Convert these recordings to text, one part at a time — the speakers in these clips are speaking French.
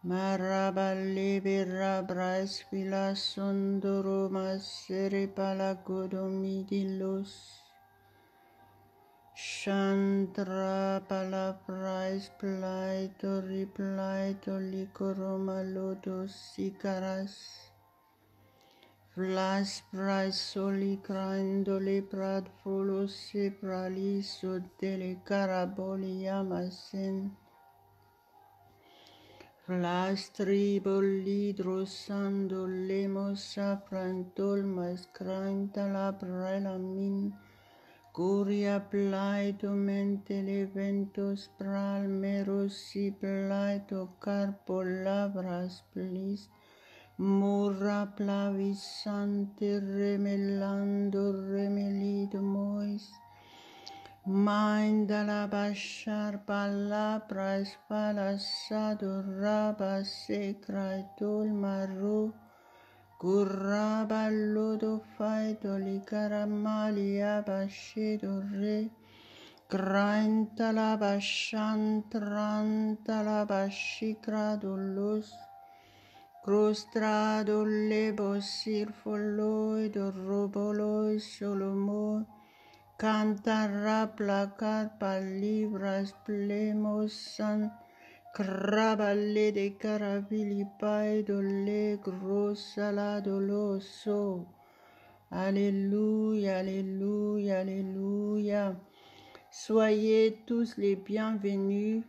Marabali birabras vila sunduru masere palagodomidilus. Chandra palaprais plaito riplaito licoromalodos sicaras. Vlas prais soli crandole prad folos se praliso dele caraboli yamasen. Vlas tribolidros sando lemos safrantol mas cranta la prela min. Curia plaito mente leventos pralmeros si plaito carpo labras plis. Murra plavisante remelando remelido mois. Mind la bashar palabras palasado raba secra tol maru. Curraba lodo faito li caramalia bascedo re. Granta la basciantranta la bascicra dolus. Prostrado lebo sirfoloido roboloi solomoi. Cantara placar palibras plemos san. Crabale de caravili paido le grossa la doloso. Alléluia, alléluia, alléluia. Soyez tous les bienvenus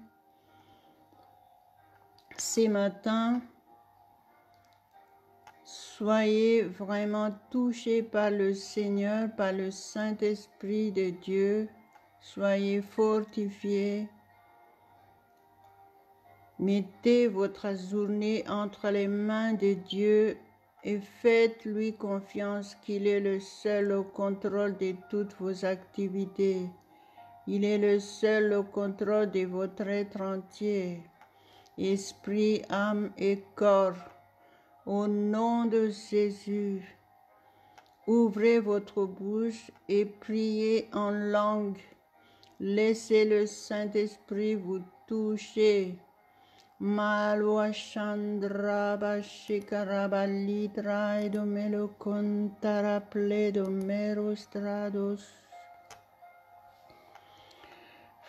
ce matin. Soyez vraiment touchés par le Seigneur, par le Saint-Esprit de Dieu. Soyez fortifiés. Mettez votre journée entre les mains de Dieu et faites-lui confiance qu'il est le seul au contrôle de toutes vos activités. Il est le seul au contrôle de votre être entier, esprit, âme et corps. Au nom de Jésus, ouvrez votre bouche et priez en langue. Laissez le Saint-Esprit vous toucher. Malwa Chandra Bashikaraba Litra Edomelo Contara Pledo Merostrados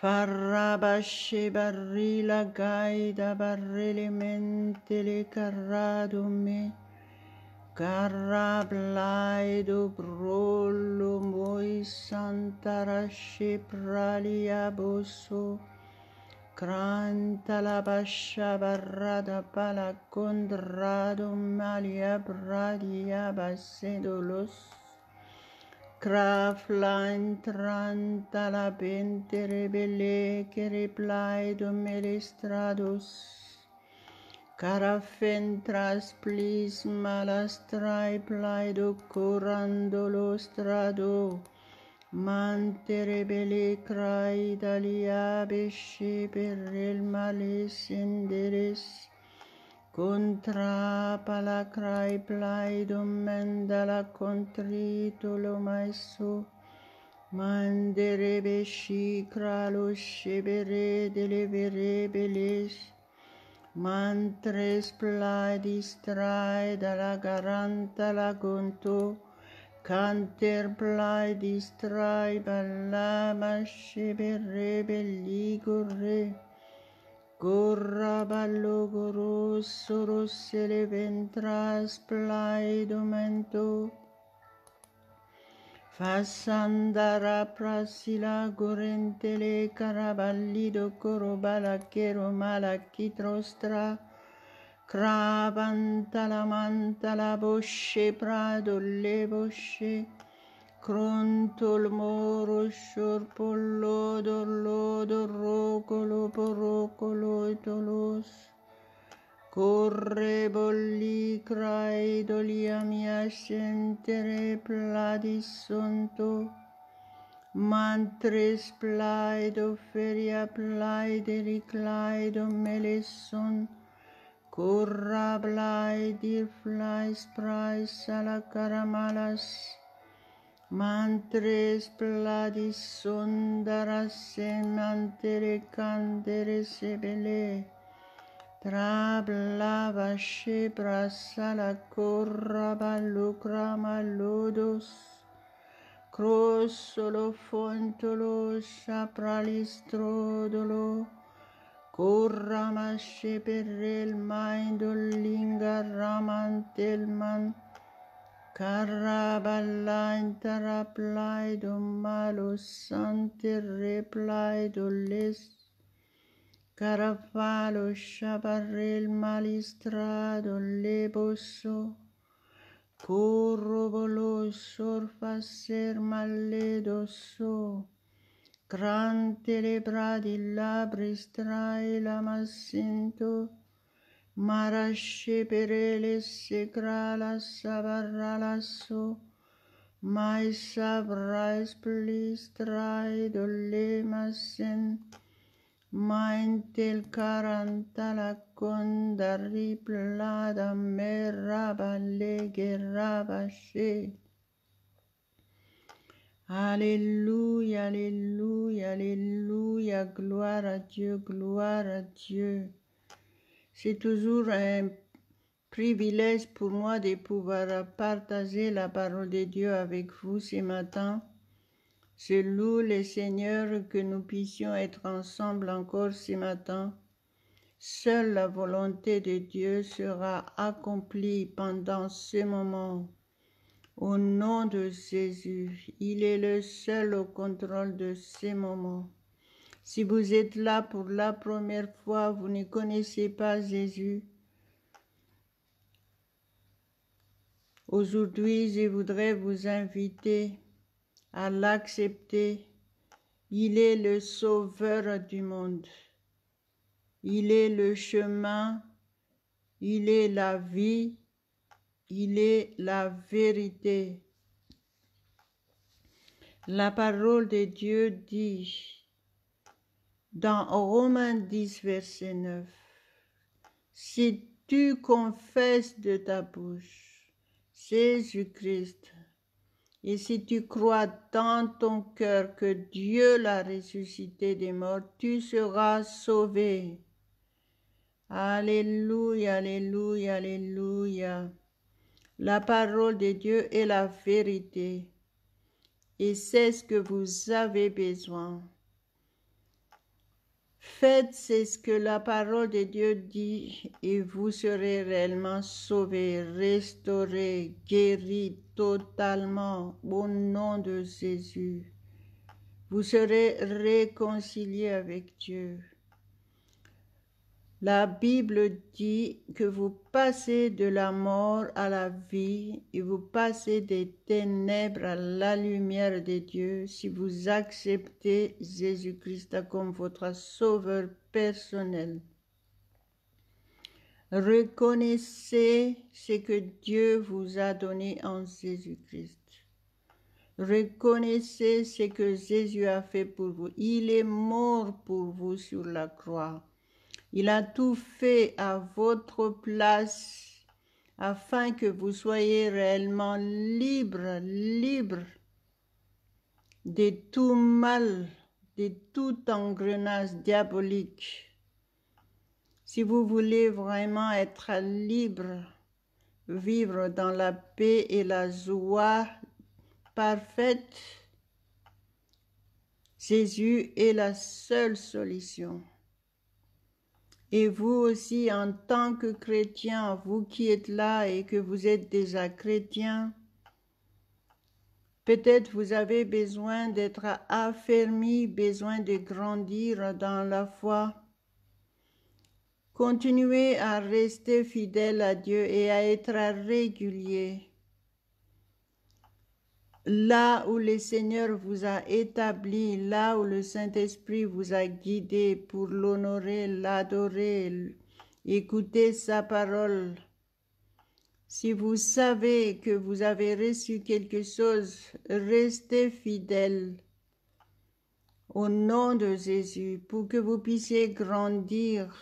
Farabashe Barrila Gaida Barrelemente Le Carrado Me Carablaido Brolo Moi Santarashe Pralia Boso Cranta la bascia barrada pala condrado malia bradia basedolos. Crafla entranta la bente rebele que replaido melestrados. Carafentras plis malastrai plaido corandolo strado. Manterebele crai dalia besce per il male senderes. Contra pala crai plaido mendala contrito lo maiso. Manderebe shikra lo shebere delevere beles. Mantres plaidis trai dalla garanta la gonto. Canter plai distrai ballama scebere belligore. Gorra ballo gorosso rosse le ventras plai domento. Fassandara prasila gorente le caraballido corobala chero malachitrostra. Cravanta la manta la bosce prado le bosce. Crontol moro sciorpollo dorlo rocolo porocolo etolos. Corre bolli craedolia mia scentere pladissonto. Mantres plaido feria plaide riclaido melesson. Corra blai dir flies price alla caramalas. Mantres pladis sondaras semantere candere sebele. Trablava shebrasala koraba lukrama lodos. Crosolo fontolo sapralistrodolo. Korama sheperel maindolinga ramantelman. Caraballa interaplai do malo sante replai do les. Carafalo shabarel malistrado leboso. Corrobolo sorfacer maledoso. Gran telebradi labristra e la masinto. Marashe perele segrala sabaralaso. Mai sabrais plistrai do le masin. Maintel caranta la conda riplada meraba legeraba she. Alléluia, alléluia, alléluia, gloire à Dieu, gloire à Dieu. C'est toujours un privilège pour moi de pouvoir partager la parole de Dieu avec vous ce matin. Je loue le Seigneur que nous puissions être ensemble encore ce matin. Seule la volonté de Dieu sera accomplie pendant ce moment. Au nom de Jésus, il est le seul au contrôle de ces moments. Si vous êtes là pour la première fois, vous ne connaissez pas Jésus. Aujourd'hui, je voudrais vous inviter à l'accepter. Il est le sauveur du monde. Il est le chemin, il est la vie, il est la vérité. La parole de Dieu dit dans Romains 10, verset 9, « Si tu confesses de ta bouche Jésus-Christ, et si tu crois dans ton cœur que Dieu l'a ressuscité des morts, tu seras sauvé. » Alléluia, alléluia, alléluia. La parole de Dieu est la vérité et c'est ce que vous avez besoin. Faites ce que la parole de Dieu dit et vous serez réellement sauvés, restaurés, guéris totalement au nom de Jésus. Vous serez réconciliés avec Dieu. La Bible dit que vous passez de la mort à la vie et vous passez des ténèbres à la lumière de Dieu si vous acceptez Jésus-Christ comme votre sauveur personnel. Reconnaissez ce que Dieu vous a donné en Jésus-Christ. Reconnaissez ce que Jésus a fait pour vous. Il est mort pour vous sur la croix. Il a tout fait à votre place afin que vous soyez réellement libres de tout mal, de tout engrenage diabolique. Si vous voulez vraiment être libre, vivre dans la paix et la joie parfaite, Jésus est la seule solution. Et vous aussi, en tant que chrétien, vous qui êtes là et que vous êtes déjà chrétien, peut-être vous avez besoin d'être affermi, besoin de grandir dans la foi. Continuez à rester fidèle à Dieu et à être régulier. Là où le Seigneur vous a établi, là où le Saint-Esprit vous a guidé pour l'honorer, l'adorer, écouter sa parole. Si vous savez que vous avez reçu quelque chose, restez fidèle au nom de Jésus pour que vous puissiez grandir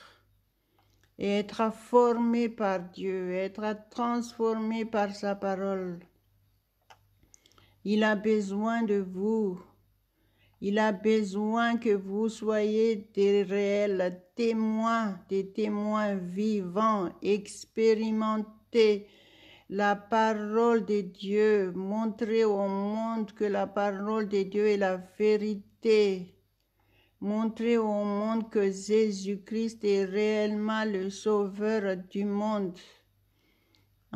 et être formé par Dieu, être transformé par sa parole. Il a besoin de vous. Il a besoin que vous soyez des réels témoins, des témoins vivants, expérimentés. La parole de Dieu, montrez au monde que la parole de Dieu est la vérité. Montrez au monde que Jésus-Christ est réellement le sauveur du monde.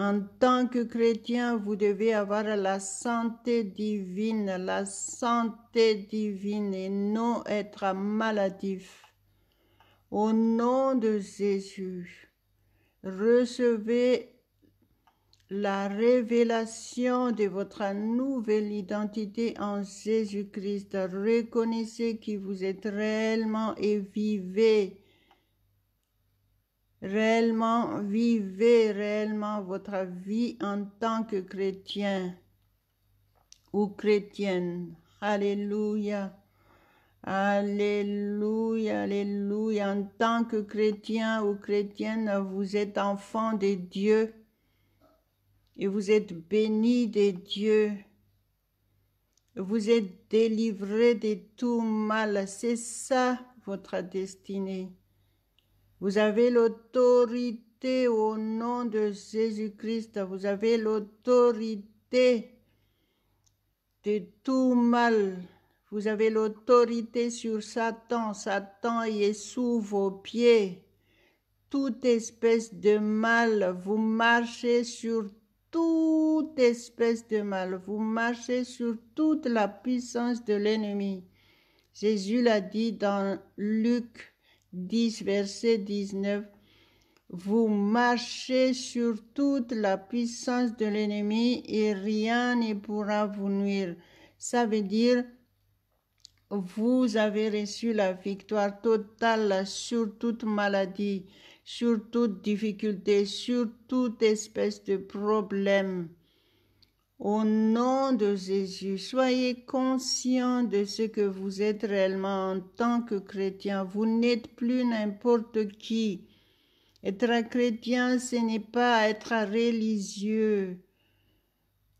En tant que chrétien, vous devez avoir la santé divine et non être maladif. Au nom de Jésus, recevez la révélation de votre nouvelle identité en Jésus-Christ. Reconnaissez qui vous êtes réellement et vivez réellement votre vie en tant que chrétien ou chrétienne. Alléluia. Alléluia, alléluia. En tant que chrétien ou chrétienne, vous êtes enfant de Dieu et vous êtes béni de Dieu. Vous êtes délivré de tout mal. C'est ça votre destinée. Vous avez l'autorité au nom de Jésus-Christ. Vous avez l'autorité de tout mal. Vous avez l'autorité sur Satan. Satan est sous vos pieds. Toute espèce de mal, vous marchez sur toute espèce de mal. Vous marchez sur toute la puissance de l'ennemi. Jésus l'a dit dans Luc 10, verset 19, vous marchez sur toute la puissance de l'ennemi et rien ne pourra vous nuire. Ça veut dire, vous avez reçu la victoire totale sur toute maladie, sur toute difficulté, sur toute espèce de problème. Au nom de Jésus, soyez conscients de ce que vous êtes réellement en tant que chrétien. Vous n'êtes plus n'importe qui. Être chrétien, ce n'est pas être religieux.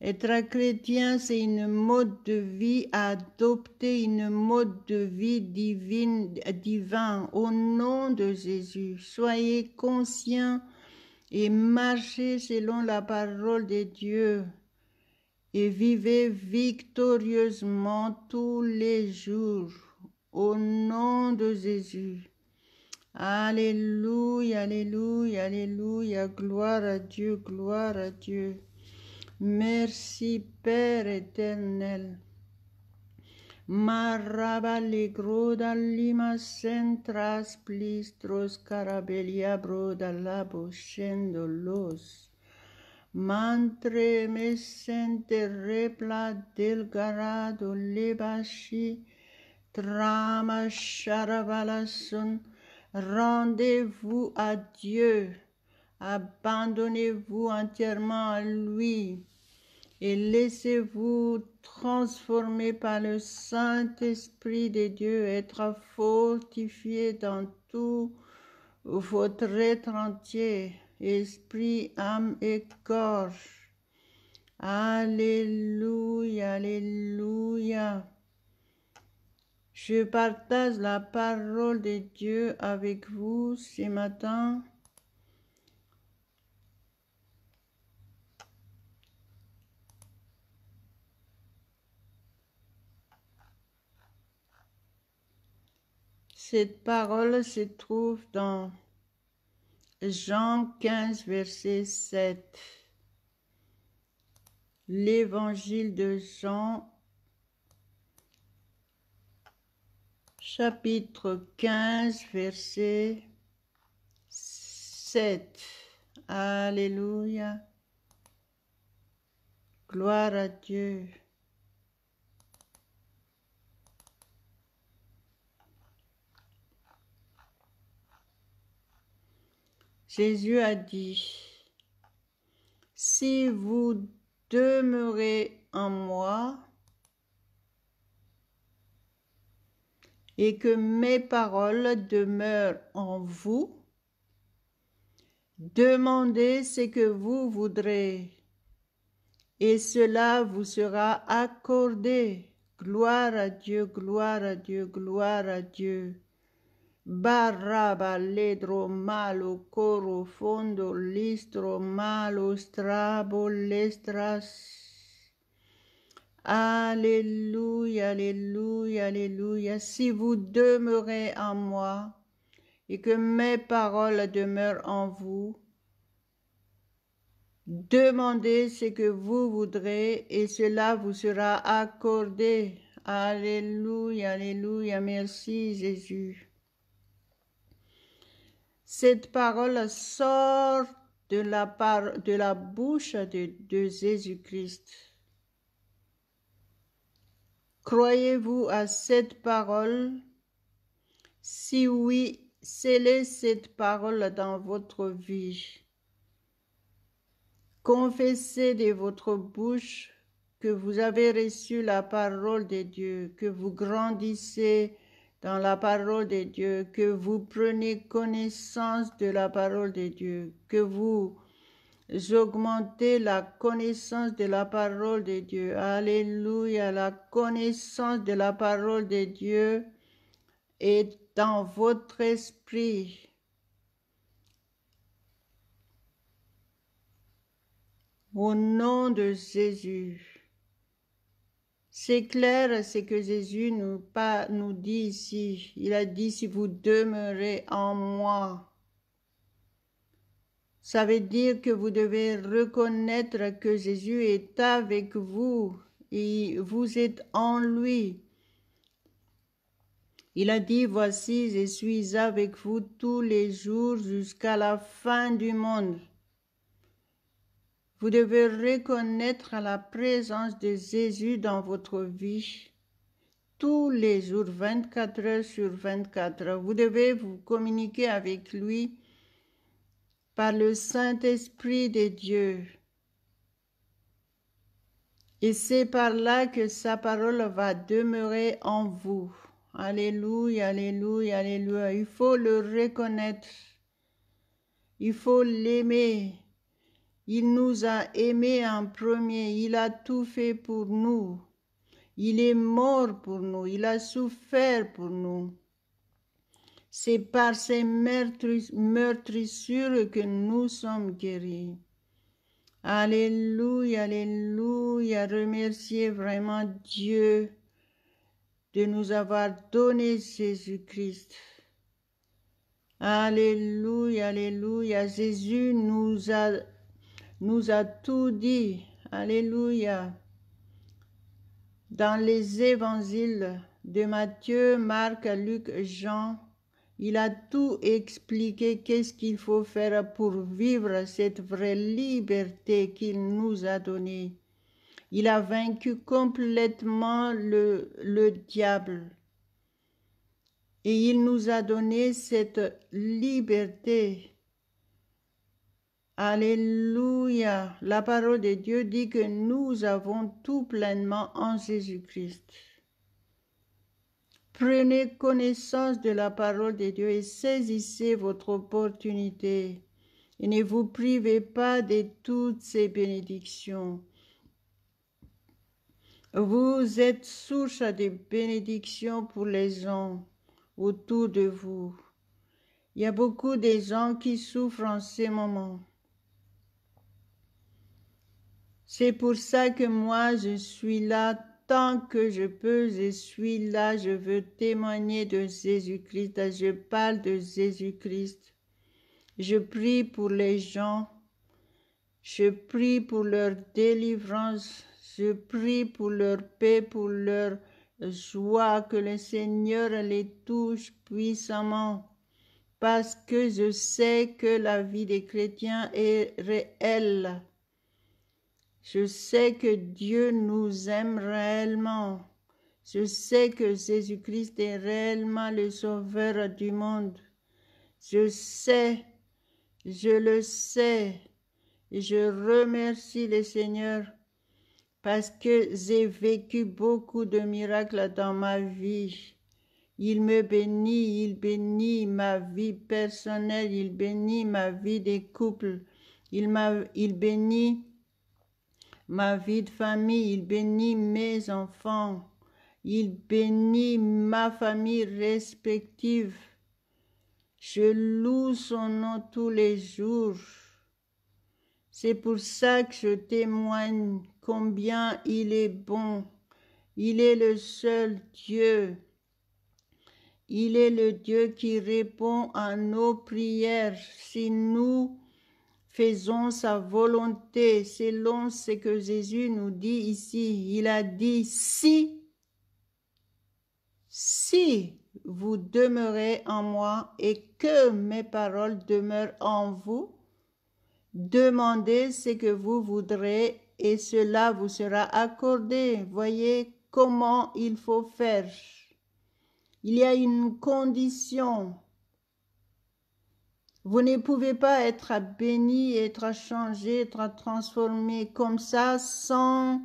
Être chrétien, c'est une mode de vie à adopter, une mode de vie divin. Au nom de Jésus, soyez conscients et marchez selon la parole de Dieu. Et vivez victorieusement tous les jours au nom de Jésus. Alléluia, alléluia, alléluia, gloire à Dieu, gloire à Dieu. Merci Père éternel. Marabalegro lima centras plistros carabelia broda labo scendolos. Mantre me sente repla del garado lebashi, trama charabalasun. Rendez-vous à Dieu, abandonnez-vous entièrement à lui et laissez-vous transformer par le Saint-Esprit de Dieu, être fortifié dans tout votre être entier. Esprit, âme et corps. Alléluia, alléluia. Je partage la parole de Dieu avec vous ce matin. Cette parole se trouve dans Jean 15, verset 7. L'évangile de Jean, chapitre 15, verset 7. Alléluia. Gloire à Dieu. Jésus a dit, si vous demeurez en moi et que mes paroles demeurent en vous, demandez ce que vous voudrez et cela vous sera accordé. Gloire à Dieu, gloire à Dieu, gloire à Dieu. Barraba ledro malo coro fondo listro malo strabo lestras. Alléluia, alléluia, alléluia. Si vous demeurez en moi et que mes paroles demeurent en vous, demandez ce que vous voudrez et cela vous sera accordé. Alléluia, alléluia. Merci Jésus. Cette parole sort de la bouche de Jésus-Christ. Croyez-vous à cette parole? Si oui, scellez cette parole dans votre vie. Confessez de votre bouche que vous avez reçu la parole de Dieu, que vous grandissez dans la parole de Dieu, que vous prenez connaissance de la parole de Dieu, que vous augmentez la connaissance de la parole de Dieu. Alléluia, la connaissance de la parole de Dieu est dans votre esprit. Au nom de Jésus. C'est clair ce que Jésus nous dit ici. Il a dit, si vous demeurez en moi. Ça veut dire que vous devez reconnaître que Jésus est avec vous et vous êtes en lui. Il a dit, voici, je suis avec vous tous les jours jusqu'à la fin du monde. Vous devez reconnaître la présence de Jésus dans votre vie tous les jours, 24 heures sur 24. Vous devez vous communiquer avec lui par le Saint-Esprit de Dieu. Et c'est par là que sa parole va demeurer en vous. Alléluia, alléluia, alléluia. Il faut le reconnaître. Il faut l'aimer. Il nous a aimés en premier. Il a tout fait pour nous. Il est mort pour nous. Il a souffert pour nous. C'est par ses meurtrissures que nous sommes guéris. Alléluia, alléluia. Remerciez vraiment Dieu de nous avoir donné Jésus-Christ. Alléluia, alléluia. Jésus nous a tout dit. Alléluia. Dans les évangiles de Matthieu, Marc, Luc, Jean, il a tout expliqué qu'est-ce qu'il faut faire pour vivre cette vraie liberté qu'il nous a donnée. Il a vaincu complètement le diable. Et il nous a donné cette liberté. Alléluia. La parole de Dieu dit que nous avons tout pleinement en Jésus-Christ. Prenez connaissance de la parole de Dieu et saisissez votre opportunité. Et ne vous privez pas de toutes ces bénédictions. Vous êtes source de bénédictions pour les gens autour de vous. Il y a beaucoup de gens qui souffrent en ces moments. C'est pour ça que moi, je suis là. Tant que je peux, je suis là. Je veux témoigner de Jésus-Christ. Je parle de Jésus-Christ. Je prie pour les gens. Je prie pour leur délivrance. Je prie pour leur paix, pour leur joie. Que le Seigneur les touche puissamment. Parce que je sais que la vie des chrétiens est réelle. Je sais que Dieu nous aime réellement. Je sais que Jésus-Christ est réellement le sauveur du monde. Je sais, je le sais, et je remercie le Seigneur parce que j'ai vécu beaucoup de miracles dans ma vie. Il me bénit, il bénit ma vie personnelle, il bénit ma vie des couples, il bénit ma vie de famille, il bénit mes enfants, Il bénit ma famille respective. Je loue son nom tous les jours. C'est pour ça que je témoigne combien il est bon. Il est le seul Dieu. Il est le Dieu qui répond à nos prières. Si nous faisons sa volonté, selon ce que Jésus nous dit ici, il a dit si vous demeurez en moi et que mes paroles demeurent en vous, demandez ce que vous voudrez et cela vous sera accordé. Voyez comment il faut faire. Il y a une condition. Vous ne pouvez pas être béni, être changé, être transformé comme ça sans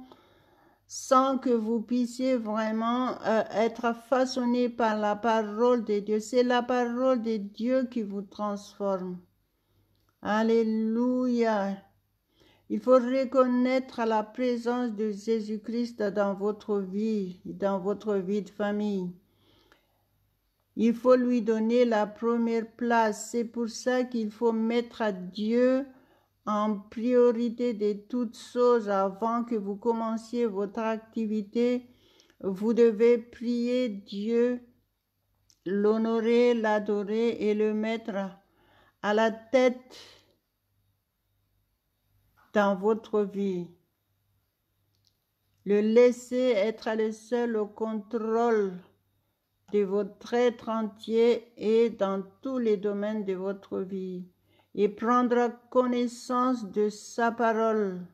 que vous puissiez vraiment être façonné par la parole de Dieu. C'est la parole de Dieu qui vous transforme. Alléluia. Il faut reconnaître la présence de Jésus-Christ dans votre vie de famille. Il faut lui donner la première place. C'est pour ça qu'il faut mettre Dieu en priorité de toutes choses avant que vous commenciez votre activité. Vous devez prier Dieu, l'honorer, l'adorer et le mettre à la tête dans votre vie. Le laisser être le seul au contrôle de votre être entier et dans tous les domaines de votre vie et prendre connaissance de sa parole.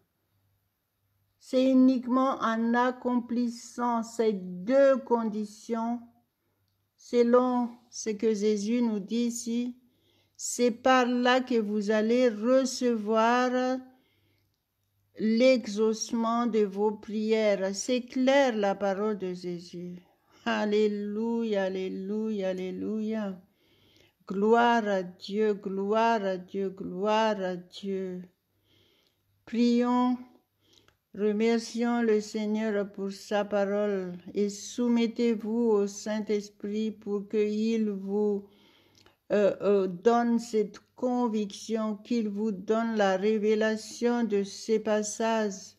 C'est uniquement en accomplissant ces deux conditions, selon ce que Jésus nous dit ici, c'est par là que vous allez recevoir l'exaucement de vos prières. C'est clair la parole de Jésus. Alléluia, alléluia, alléluia. Gloire à Dieu, gloire à Dieu, gloire à Dieu. Prions, remercions le Seigneur pour sa parole et soumettez-vous au Saint-Esprit pour qu'il vous donne cette conviction, qu'il vous donne la révélation de ces passages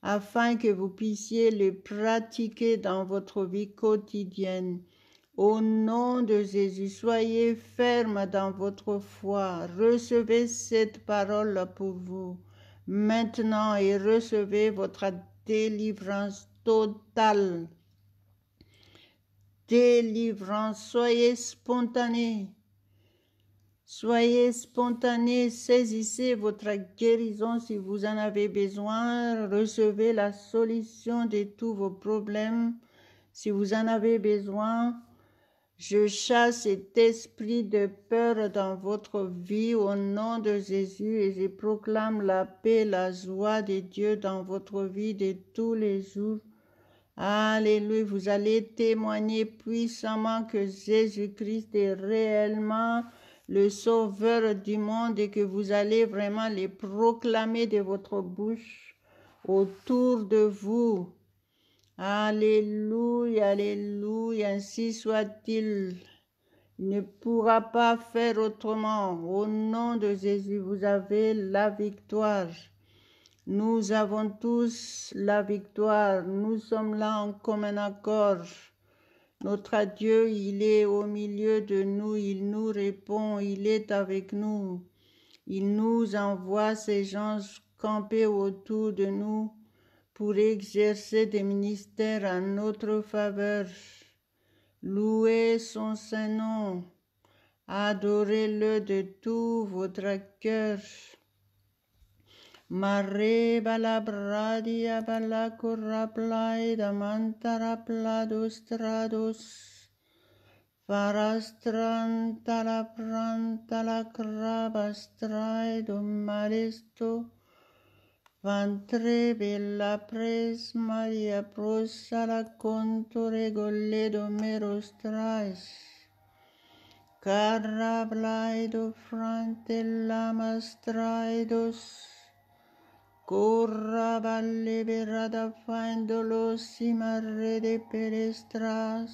afin que vous puissiez les pratiquer dans votre vie quotidienne. Au nom de Jésus, soyez ferme dans votre foi. Recevez cette parole pour vous maintenant et recevez votre délivrance totale. Délivrance, soyez spontané. Soyez spontané, saisissez votre guérison si vous en avez besoin. Recevez la solution de tous vos problèmes si vous en avez besoin. Je chasse cet esprit de peur dans votre vie au nom de Jésus et je proclame la paix, la joie de Dieu dans votre vie de tous les jours. Alléluia, vous allez témoigner puissamment que Jésus-Christ est réellement le sauveur du monde et que vous allez vraiment les proclamer de votre bouche autour de vous. Alléluia, alléluia, ainsi soit-il. Il ne pourra pas faire autrement. Au nom de Jésus, vous avez la victoire. Nous avons tous la victoire. Nous sommes là en commun accord. Notre Dieu, il est au milieu de nous, il nous répond, il est avec nous. Il nous envoie ses anges camper autour de nous pour exercer des ministères en notre faveur. Louez son Saint-Nom, adorez-le de tout votre cœur. Mare balabradia balacuraplai da mantara plados trados. Farastranta la pranta la crabastrai do maresto. Vantre bella pres Maria prosa la contore golledo meros trais. Carablaido frante lamas traidos. Corra valle berada faindolo simare de perestras.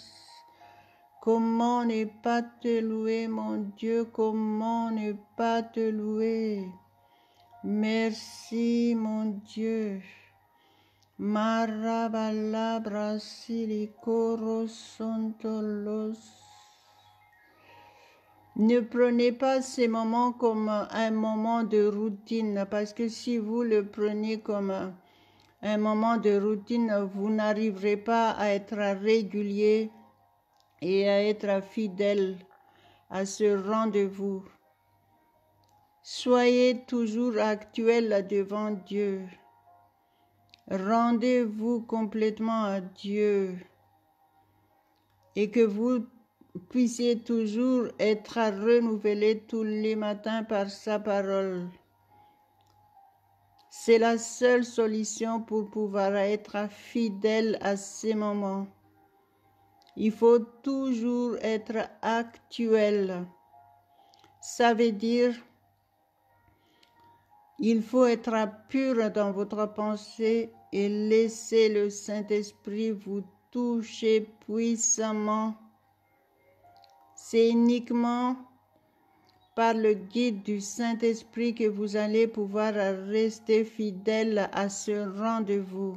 Comment ne pas te louer, mon Dieu, comment ne pas te louer. Merci, mon Dieu. Marabala brasilicoro sontolos. Ne prenez pas ces moments comme un moment de routine, parce que si vous le prenez comme un moment de routine, vous n'arriverez pas à être régulier et à être fidèle à ce rendez-vous. Soyez toujours actuel devant Dieu. Rendez-vous complètement à Dieu et que vous puissiez toujours être renouvelé tous les matins par sa parole. C'est la seule solution pour pouvoir être fidèle à ces moments. Il faut toujours être actuel. Ça veut dire il faut être pur dans votre pensée et laisser le Saint-Esprit vous toucher puissamment. C'est uniquement par le guide du Saint-Esprit que vous allez pouvoir rester fidèle à ce rendez-vous.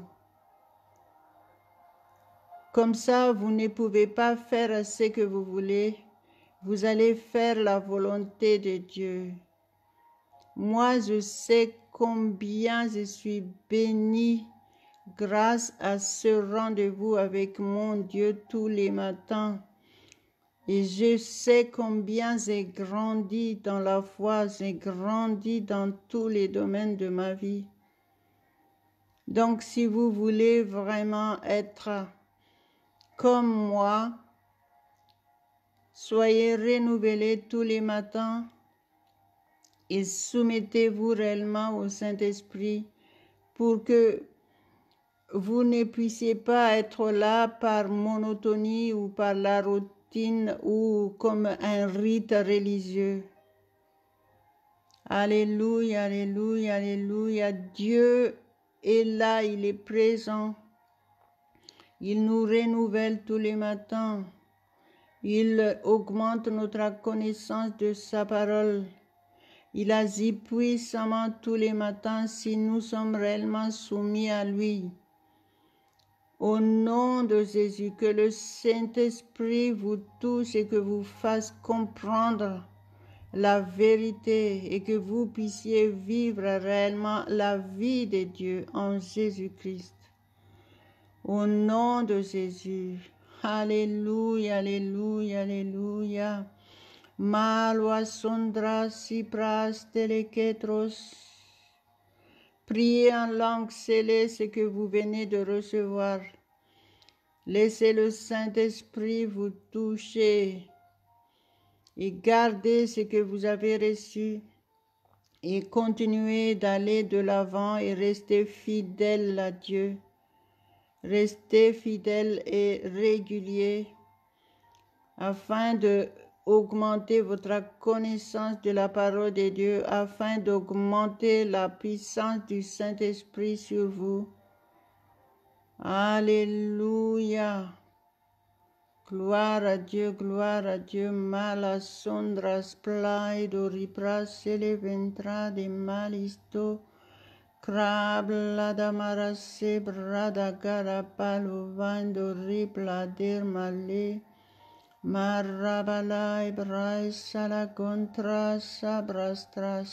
Comme ça, vous ne pouvez pas faire ce que vous voulez. Vous allez faire la volonté de Dieu. Moi, je sais combien je suis bénie grâce à ce rendez-vous avec mon Dieu tous les matins. Et je sais combien j'ai grandi dans la foi, j'ai grandi dans tous les domaines de ma vie. Donc, si vous voulez vraiment être comme moi, soyez renouvelés tous les matins et soumettez-vous réellement au Saint-Esprit pour que vous ne puissiez pas être là par monotonie ou par la routine ou comme un rite religieux. Alléluia, alléluia, alléluia. Dieu est là, il est présent. Il nous renouvelle tous les matins. Il augmente notre connaissance de sa parole. Il agit puissamment tous les matins si nous sommes réellement soumis à lui. Au nom de Jésus, que le Saint-Esprit vous touche et que vous fasse comprendre la vérité et que vous puissiez vivre réellement la vie de Dieu en Jésus-Christ. Au nom de Jésus. Alléluia, alléluia, alléluia. Malwa sondra sipras teleketros. Priez en langue scellée ce que vous venez de recevoir. Laissez le Saint-Esprit vous toucher et gardez ce que vous avez reçu et continuez d'aller de l'avant et restez fidèle à Dieu. Restez fidèle et régulier afin de augmenter votre connaissance de la parole de Dieu, afin d'augmenter la puissance du Saint-Esprit sur vous. Alléluia. Gloire à Dieu, mala sondras plaido riprasele ventra de malisto, crabla da marase brada garapalo vando riplader male, marrabalai braisa la contra sabrastras.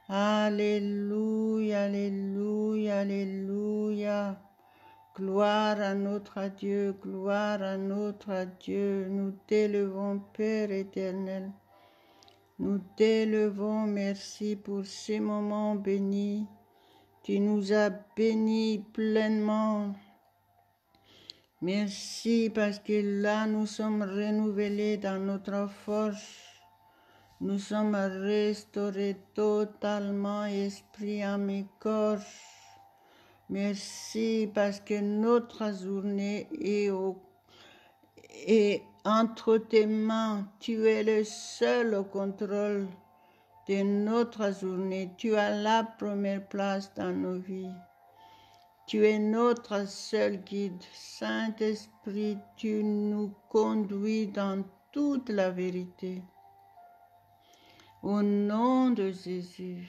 Alléluia, alléluia, alléluia. Gloire à notre Dieu, gloire à notre Dieu. Nous t'élevons, Père éternel. Nous t'élevons, merci pour ces moments bénis. Tu nous as bénis pleinement. Merci parce que là, nous sommes renouvelés dans notre force. Nous sommes restaurés totalement, esprit, âme et corps. Merci parce que notre journée est entre tes mains. Tu es le seul au contrôle. de notre journée. Tu as la première place dans nos vies. Tu es notre seul guide. Saint-Esprit, tu nous conduis dans toute la vérité. Au nom de Jésus,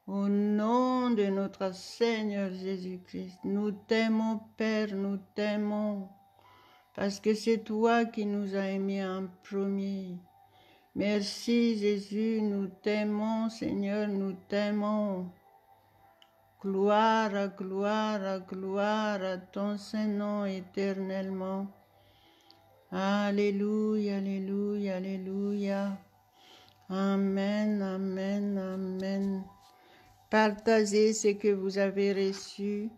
au nom de notre Seigneur Jésus-Christ, nous t'aimons, Père, nous t'aimons, parce que c'est toi qui nous as aimés en premier. Merci Jésus, nous t'aimons, Seigneur, nous t'aimons. Gloire, gloire, gloire à ton Saint-Nom éternellement. Alléluia, alléluia, alléluia. Amen, amen, amen. Partagez ce que vous avez reçu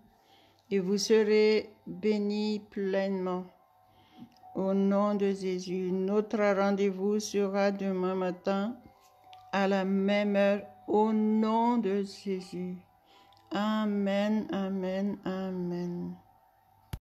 et vous serez bénis pleinement. Au nom de Jésus, notre rendez-vous sera demain matin à la même heure. Au nom de Jésus. Amen, amen, amen.